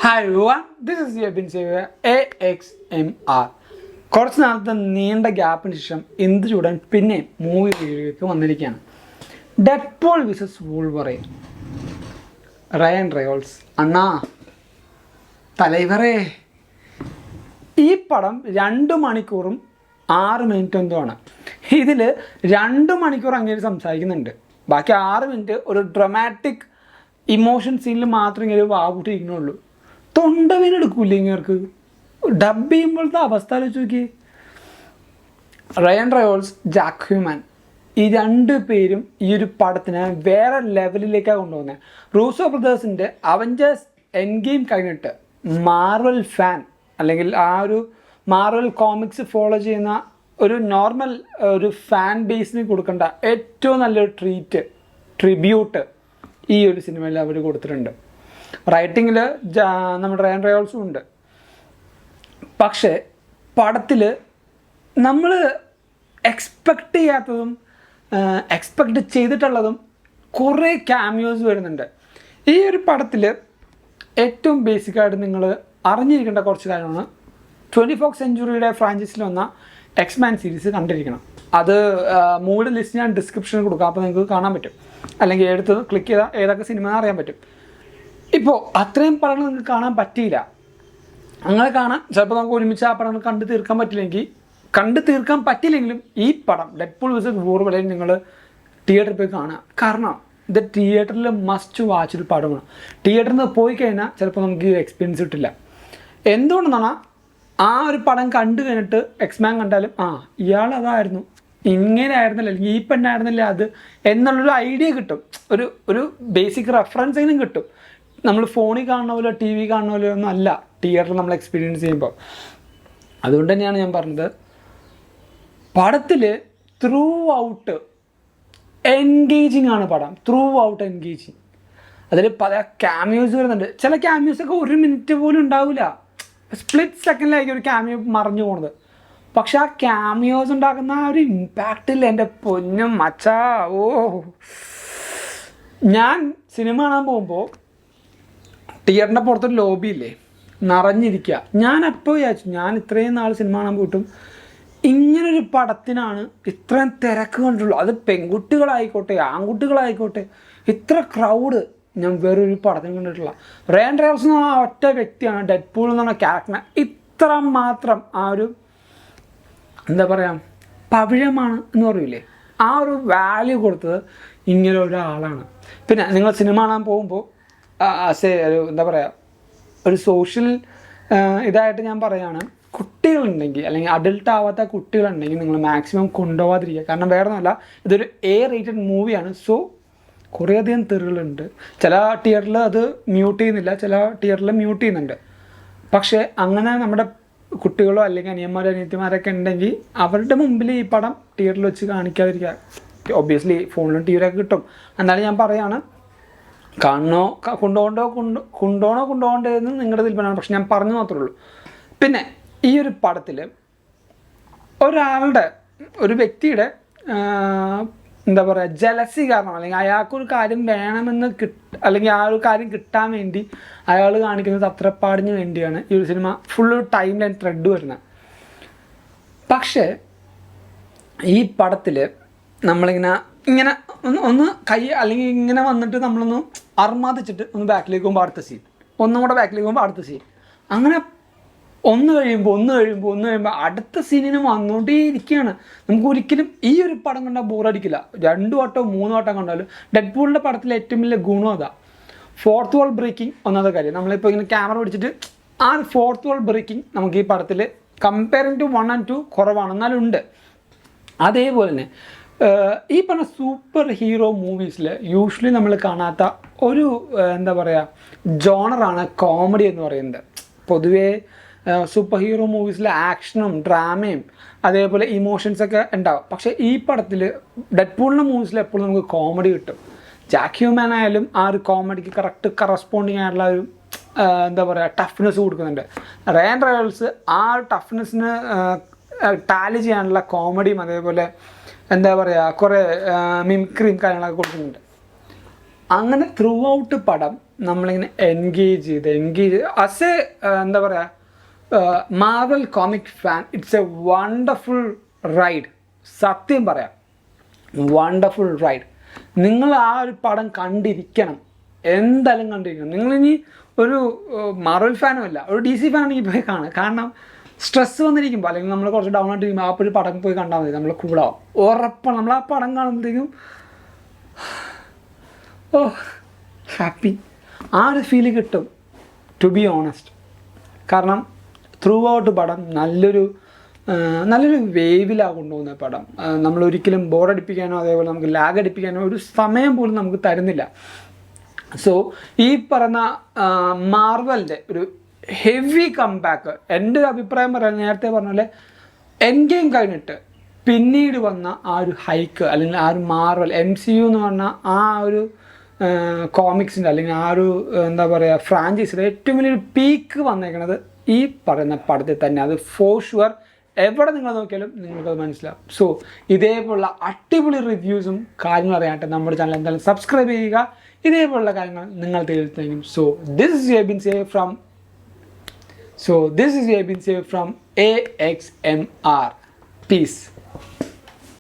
Hi everyone, this is your Bin Savior AXMR. കുറച്ച് നാളത്തെ നീണ്ട ഗ്യാപ്പിന് ശേഷം എന്ത് ചൂടാൻ പിന്നെ മൂവി റിവ്യൂക്ക് വന്നിരിക്കുകയാണ്. Deadpool versus Wolverine. റയൻ റെയോൾസ് അണ്ണാ തലൈവറേ. ഈ പടം 2 മണിക്കൂറും 6 മിനിറ്റ് എന്തോ ആണ്. ഇതിൽ 2 മണിക്കൂർ അങ്ങനെ സംസാരിക്കുന്നുണ്ട്, ബാക്കി 6 മിനിറ്റ് ഒരു ഡ്രമാറ്റിക് ഇമോഷൻ സീനിൽ മാത്രമേ ഇങ്ങനെ വാകൂട്ടിയിരിക്കണുള്ളൂ. തൊണ്ടവേനെടുക്കൂല ഇങ്ങർക്ക് ഡബ് ചെയ്യുമ്പോഴത്തെ അവസ്ഥ ആലോചിച്ച് നോക്കി. റയൻ റയോൾസ്, ജാക്ക് ഹ്യൂമാൻ, ഈ 2 പേരും ഈ ഒരു പടത്തിനെ വേറെ ലെവലിലേക്കാണ് കൊണ്ടുപോകുന്നത്. റൂസോ ബ്രദേഴ്സിൻ്റെ അവഞ്ചേഴ്സ് എൻഡ് ഗെയിം കഴിഞ്ഞിട്ട് മാർവൽ ഫാൻ അല്ലെങ്കിൽ ആ ഒരു മാർവൽ കോമിക്സ് ഫോളോ ചെയ്യുന്ന ഒരു നോർമൽ ഒരു ഫാൻ ബേസിന് കൊടുക്കേണ്ട ഏറ്റവും നല്ലൊരു ട്രിബ്യൂട്ട് ഈ ഒരു സിനിമയിൽ അവർ കൊടുത്തിട്ടുണ്ട്. റൈറ്റിങ്ങിൽ നമ്മുടെ റയൻ റയോൾസും ഉണ്ട്. പക്ഷേ പടത്തിൽ നമ്മൾ എക്സ്പെക്റ്റ് ചെയ്യാത്തതും എക്സ്പെക്റ്റ് ചെയ്തിട്ടുള്ളതും കുറേ ക്യാമിയോസ് വരുന്നുണ്ട്. ഈ ഒരു പടത്തിൽ ഏറ്റവും ബേസിക്കായിട്ട് നിങ്ങൾ അറിഞ്ഞിരിക്കേണ്ട കുറച്ച് കാര്യമാണ്. 24th സെഞ്ച്വറിയുടെ ഫ്രാഞ്ചൈസിൽ വന്ന എക്സ്മാൻ സീരീസ് കണ്ടിരിക്കണം. അത് മൂവിയുടെ ലിസ്റ്റ് ഞാൻ ഡിസ്ക്രിപ്ഷനിൽ കൊടുക്കാം, അപ്പോൾ നിങ്ങൾക്ക് കാണാൻ പറ്റും. അല്ലെങ്കിൽ എടുത്ത് ക്ലിക്ക് ചെയ്താൽ ഏതൊക്കെ സിനിമ അറിയാൻ പറ്റും. ഇപ്പോൾ അത്രയും പടങ്ങൾ നിങ്ങൾക്ക് കാണാൻ പറ്റിയില്ല, അങ്ങനെ കാണാൻ ചിലപ്പോൾ നമുക്ക് ഒരുമിച്ച് ആ പടങ്ങൾ കണ്ടു തീർക്കാൻ പറ്റില്ലെങ്കിലും ഈ പടം ഡെഡ്പൂൾ വിസസ് വൂൾവറൈൻ നിങ്ങൾ തിയേറ്ററിൽ പോയി കാണുക. കാരണം ഇത് തിയേറ്ററിൽ മസ്റ്റ് വാച്ച് ഒരു പടമാണ്. തിയേറ്ററിൽ നിന്ന് പോയി കഴിഞ്ഞാൽ ചിലപ്പോൾ നമുക്ക് ഈ എക്സ്പീരിയൻസ് കിട്ടില്ല. എന്തുകൊണ്ടെന്നാണ് ആ ഒരു പടം കണ്ടു കഴിഞ്ഞിട്ട് എക്സ്മാൻ കണ്ടാലും ഇയാൾ അതായിരുന്നു, ഇങ്ങനെ ആയിരുന്നില്ല, അല്ലെങ്കിൽ ഈ പെണ്ണായിരുന്നില്ല അത് എന്നുള്ളൊരു ഐഡിയ കിട്ടും, ഒരു ബേസിക് റെഫറൻസ് എങ്കിലും കിട്ടും. നമ്മൾ ഫോണിൽ കാണുന്ന പോലെ TV കാണുന്ന പോലെ ഒന്നും അല്ല തിയേറ്ററിൽ നമ്മൾ എക്സ്പീരിയൻസ് ചെയ്യുമ്പോൾ. അതുകൊണ്ട് തന്നെയാണ് ഞാൻ പറഞ്ഞത്, പടത്തിൽ ത്രൂ ഔട്ട് എൻഗേജിങ് ആണ് പടം. Through out engaging. അതിൽ പല ക്യാമിയോസ് വരുന്നുണ്ട്. ചില ക്യാമിയോസൊക്കെ 1 മിനിറ്റ് പോലും ഉണ്ടാവില്ല, സ്പ്ലിറ്റ് സെക്കൻഡിലായിരിക്കും ഒരു ക്യാമിയോ മറഞ്ഞു പോകുന്നത്. പക്ഷെ ആ ക്യാമിയോസ് ഉണ്ടാക്കുന്ന ആ ഒരു ഇമ്പാക്റ്റിൽ എൻ്റെ പൊന്നും മച്ചാ, ഞാൻ സിനിമ കാണാൻ പോകുമ്പോൾ തിയേറ്ററിൻ്റെ പുറത്തൊരു ലോബിയില്ലേ നിറഞ്ഞിരിക്കുക. ഞാൻ അപ്പോൾ വിചാരിച്ചു, ഞാൻ ഇത്രയും നാൾ സിനിമ കാണാൻ പോയിട്ടും ഇങ്ങനൊരു പടത്തിനാണ് ഇത്രയും തിരക്ക് കണ്ടുള്ളൂ. അത് പെൺകുട്ടികളായിക്കോട്ടെ ആൺകുട്ടികളായിക്കോട്ടെ, ഇത്ര ക്രൗഡ് ഞാൻ വേറൊരു പടത്തിന് കണ്ടിട്ടില്ല. റയൻ റയോൾസ് എന്ന് പറഞ്ഞ ഒറ്റ വ്യക്തിയാണ് ഡെഡ്പൂൾ എന്ന് പറഞ്ഞ ക്യാരക്ടറിനെ ഇത്ര മാത്രം ആ ഒരു എന്താ പറയുക പവിഴമാണ് എന്ന് പറയൂലേ, ആ ഒരു വാല്യൂ കൊടുത്തത് ഇങ്ങനെ ഒരാളാണ്. പിന്നെ നിങ്ങൾ സിനിമ കാണാൻ പോകുമ്പോൾ ഒരു എന്താ പറയുക ഒരു സോഷ്യൽ ഇതായിട്ട് ഞാൻ പറയുകയാണ്, കുട്ടികളുണ്ടെങ്കിൽ അല്ലെങ്കിൽ അഡൽട്ട് ആവാത്ത കുട്ടികളുണ്ടെങ്കിൽ നിങ്ങൾ മാക്സിമം കൊണ്ടുപോകാതിരിക്കുക. കാരണം വേറെ ഒന്നുമല്ല, ഇതൊരു A-rated മൂവിയാണ്. സോ കുറേയധികം തെറികളുണ്ട്. ചില തിയേറ്ററിൽ അത് മ്യൂട്ട് ചെയ്യുന്നില്ല, ചില തിയേറ്ററിൽ മ്യൂട്ട് ചെയ്യുന്നുണ്ട്. പക്ഷേ അങ്ങനെ നമ്മുടെ കുട്ടികളോ അല്ലെങ്കിൽ അനിയന്മാരോ അനിയത്തിമാരൊക്കെ ഉണ്ടെങ്കിൽ അവരുടെ മുമ്പിൽ ഈ പടം തിയേറ്ററിൽ വെച്ച് കാണിക്കാതിരിക്കുക. ഒബ്വിയസ്ലി ഫോണിലും TVയിലൊക്കെ കിട്ടും. എന്നാലും ഞാൻ പറയുകയാണ്, കൊണ്ടുപോകണ്ടേന്ന് നിങ്ങളുടെ തീരുമാനമാണ്. പക്ഷെ ഞാൻ പറഞ്ഞു മാത്രമേ ഉള്ളൂ. പിന്നെ ഈ ഒരു പടത്തിൽ ഒരു വ്യക്തിയുടെ എന്താ പറയുക ജലസി കാരണം, അല്ലെങ്കിൽ അയാൾക്കൊരു കാര്യം വേണമെന്ന് അല്ലെങ്കിൽ ആ ഒരു കാര്യം കിട്ടാൻ വേണ്ടി അയാൾ കാണിക്കുന്ന തത്രപ്പാടിന് വേണ്ടിയാണ് ഈ ഒരു cinema full time line thread വരുന്നത്. പക്ഷേ ഈ പടത്തിൽ നമ്മളിങ്ങനെ ഒന്ന് കൈ അല്ലെങ്കിൽ ഇങ്ങനെ വന്നിട്ട് നമ്മളൊന്ന് അർമാദിച്ചിട്ട് ഒന്ന് ബാക്കിലേക്ക് പോകുമ്പോൾ അടുത്ത സീൻ, ഒന്നും കൂടെ ബാക്കിലേക്ക് പോകുമ്പോൾ അടുത്ത സീൻ, അങ്ങനെ ഒന്ന് കഴിയുമ്പോൾ അടുത്ത സീനിന് വന്നുകൊണ്ടേ ഇരിക്കുകയാണ്. നമുക്ക് ഒരിക്കലും ഈ ഒരു പടം കണ്ടാൽ ബോറടിക്കില്ല. 2 വട്ടമോ 3 വട്ടം കണ്ടാലും. ഡെഡ്പൂളിൻ്റെ പടത്തിലെ ഏറ്റവും വലിയ ഗുണം അതാ, 4th wall ബ്രേക്കിംഗ്. ഒന്നാമത്തെ കാര്യം, നമ്മളിപ്പോൾ ഇങ്ങനെ ക്യാമറ പിടിച്ചിട്ട് ആ 4th wall ബ്രേക്കിംഗ് നമുക്ക് ഈ പടത്തിൽ കമ്പയറിങ് ടു 1 and 2 കുറവാണ്, എന്നാലും ഉണ്ട്. അതേപോലെ തന്നെ ഈ പറഞ്ഞ സൂപ്പർ ഹീറോ മൂവീസിൽ യൂഷ്വലി നമ്മൾ കാണാത്ത ഒരു എന്താ പറയുക ജോണറാണ് കോമഡി എന്ന് പറയുന്നത്. പൊതുവേ സൂപ്പർ ഹീറോ മൂവീസിൽ ആക്ഷനും ഡ്രാമയും അതേപോലെ ഇമോഷൻസൊക്കെ ഉണ്ടാവും. പക്ഷേ ഈ പടത്തിൽ ഡെഡ്പൂളിൻ്റെ മൂവീസിൽ എപ്പോഴും നമുക്ക് കോമഡി കിട്ടും. ജാക്ക് ഹ്യൂമാൻ ആയാലും ആ ഒരു കോമഡിക്ക് കറക്റ്റ് കറസ്പോണ്ടിങ് ആയിട്ടുള്ള ഒരു എന്താ പറയുക ടഫ്നെസ് കൊടുക്കുന്നുണ്ട്. റയൻ റയോൾസ് ആ ഒരു ടഫ്നെസ്സിന് ടാലി ചെയ്യാനുള്ള കോമഡിയും അതേപോലെ എന്താ പറയുക കുറേ മിമിക്രിയും കാര്യങ്ങളൊക്കെ കൊടുക്കുന്നുണ്ട്. അങ്ങനെ ത്രൂ ഔട്ട് പടം നമ്മളിങ്ങനെ എൻഗേജ് ആസ് എ എന്താ പറയുക Marvel comic fan, it's A wonderful ride. സത്യം പറയാം, വണ്ടർഫുൾ റൈഡ്. നിങ്ങൾ ആ ഒരു പടം കണ്ടിരിക്കണം, എന്തായാലും കണ്ടിരിക്കണം. നിങ്ങളിനി ഒരു മാർവൽ ഫാനും അല്ല, ഒരു DC ഫാനാണെങ്കിൽ പോയി കാണുക. കാരണം സ്ട്രെസ് വന്നിരിക്കുമ്പോൾ അല്ലെങ്കിൽ നമ്മൾ കുറച്ച് ഡൗൺ ആയിട്ടിരിക്കുമ്പോൾ ആ ഒരു പടം പോയി കണ്ടാൽ മതി, നമ്മൾ കൂടാവും. ഉറപ്പാണ് നമ്മൾ ആ പടം കാണുമ്പോഴത്തേക്കും ഹാപ്പി, ആ ഒരു ഫീല് കിട്ടും, ടു ബി ഓണസ്റ്റ്. കാരണം ത്രൂ ഔട്ട് പടം നല്ലൊരു വേവിലാണ് കൊണ്ടുപോകുന്ന പടം. നമ്മളൊരിക്കലും ബോറടിപ്പിക്കാനോ അതേപോലെ നമുക്ക് ലാഗ് അടിപ്പിക്കാനോ ഒരു സമയം പോലും നമുക്ക് തരുന്നില്ല. സോ ഈ പറഞ്ഞ മാർവലിൻ്റെ ഒരു ഹെവി കംബാക്ക്, എൻ്റെ ഒരു അഭിപ്രായം പറയാൻ നേരത്തെ പറഞ്ഞ പോലെ എൻ ഗെയിം കഴിഞ്ഞിട്ട് പിന്നീട് വന്ന ആ ഒരു ഹൈക്ക് അല്ലെങ്കിൽ ആ ഒരു മാർവൽ MCU എന്ന് പറഞ്ഞാൽ ആ ഒരു കോമിക്സിൻ്റെ അല്ലെങ്കിൽ ആ ഒരു എന്താ പറയുക ഫ്രാഞ്ചൈസിയുടെ ഏറ്റവും വലിയൊരു പീക്ക് വന്നേക്കണത് ഈ പറയുന്ന പടത്തിൽ തന്നെ. അത് ഫോർ ഷുവർ എവിടെ നിങ്ങൾ നോക്കിയാലും നിങ്ങൾക്കത് മനസ്സിലാവും. സോ ഇതേപോലുള്ള അടിപൊളി റിവ്യൂസും കാര്യങ്ങളും അറിയാനായിട്ട് നമ്മുടെ ചാനൽ എന്തായാലും സബ്സ്ക്രൈബ് ചെയ്യുക. ഇതേപോലുള്ള കാര്യങ്ങൾ നിങ്ങൾ തേടിത്തേക്കും. So this is Yabin say from AXMR. Peace.